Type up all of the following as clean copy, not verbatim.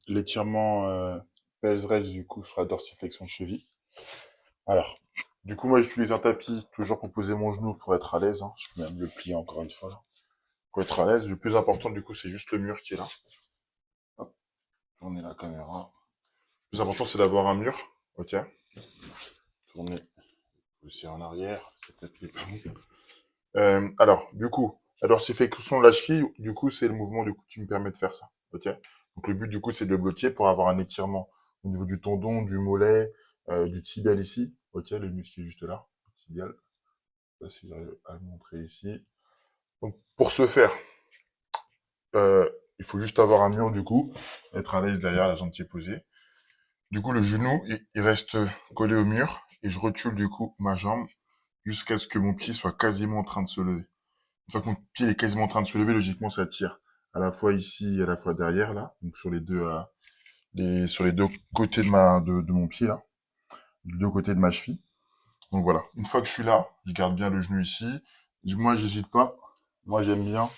L'étirement pèse du coup sur la dorsiflexion de cheville. Alors, du coup, moi j'utilise un tapis toujours pour poser mon genou pour être à l'aise, hein. Je peux même le plier encore une fois là. Pour être à l'aise, le plus important du coup c'est juste le mur qui est là. Hop, tourner la caméra. Le plus important c'est d'avoir un mur, ok. Tourner aussi en arrière, c'est peut-être plus bon. Alors, du coup, la dorsiflexion de la cheville, du coup, c'est le mouvement du coup qui me permet de faire ça. Ok. Donc le but du coup, c'est de le bloquer pour avoir un étirement au niveau du tendon, du mollet, du tibial ici. Ok, le muscle qui est juste là, le tibial. Je sais pas si j'arrive à le montrer ici. Donc pour ce faire, il faut juste avoir un mur du coup, être à l'aise derrière la jambe qui est posée. Du coup, le genou, il reste collé au mur et je recule du coup ma jambe jusqu'à ce que mon pied soit quasiment en train de se lever. Une fois que mon pied est quasiment en train de se lever, logiquement, ça tire à la fois ici et à la fois derrière, là. Donc, sur les deux côtés de mon pied, là. Les deux côtés de ma cheville. Donc, voilà. Une fois que je suis là, je garde bien le genou ici. Moi, j'hésite pas. Moi, j'aime bien,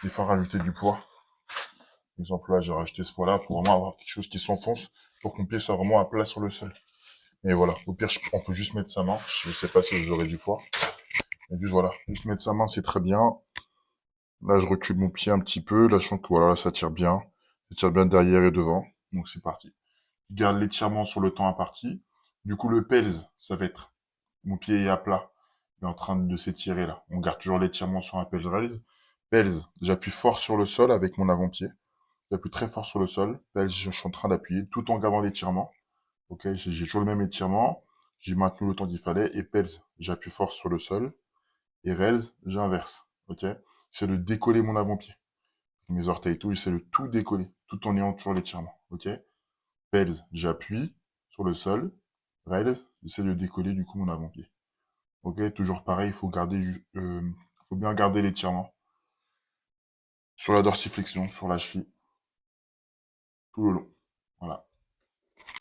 des fois, rajouter du poids. Par exemple, là, j'ai rajouté ce poids-là pour vraiment avoir quelque chose qui s'enfonce pour que mon pied soit vraiment à plat sur le sol. Et voilà. Au pire, on peut juste mettre sa main. Je sais pas si vous aurez du poids. Et juste, voilà. Juste mettre sa main, c'est très bien. Là, je recule mon pied un petit peu. Là, je sens que voilà, là, ça tire bien. Ça tire bien derrière et devant. Donc, c'est parti. Je garde l'étirement sur le temps imparti. Du coup, le pels, ça va être mon pied est à plat. Il est en train de s'étirer là. On garde toujours l'étirement sur un pels raise. Pels, j'appuie fort sur le sol avec mon avant-pied. J'appuie très fort sur le sol. Pels, je suis en train d'appuyer tout en gardant l'étirement. Ok, j'ai toujours le même étirement. J'ai maintenu le temps qu'il fallait. Et pels, j'appuie fort sur le sol. Et raise, j'inverse. Ok, c'est de décoller mon avant-pied. Mes orteils et tout, j'essaie de tout décoller, tout en ayant toujours l'étirement, ok. Pels, j'appuie sur le sol. Rails, j'essaie de décoller du coup mon avant-pied. Ok, toujours pareil, faut bien garder l'étirement sur la dorsiflexion, sur la cheville, tout le long.